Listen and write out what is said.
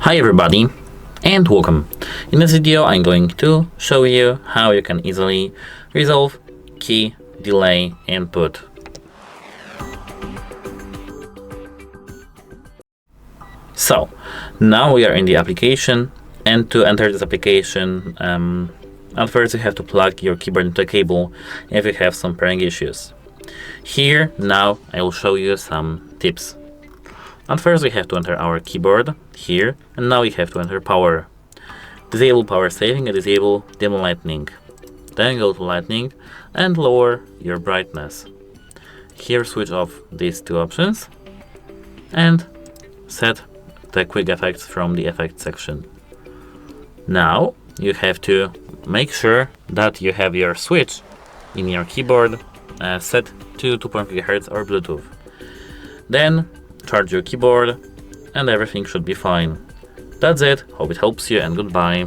Hi everybody and welcome. In this video I'm going to show you how you can easily resolve key delay input. So now we are in the application, and to enter this application at first you have to plug your keyboard into a cable if you have some pairing issues. Here now I will show you some tips. At first we have to enter our keyboard here, and now we have to enter power. Disable power saving and disable dim lighting. Then go to lighting and lower your brightness. Here switch off these two options and set the quick effects from the effects section. Now you have to make sure that you have your switch in your keyboard set to 2.5 GHz or Bluetooth. Then charge your keyboard and everything should be fine. That's it. Hope it helps you and goodbye.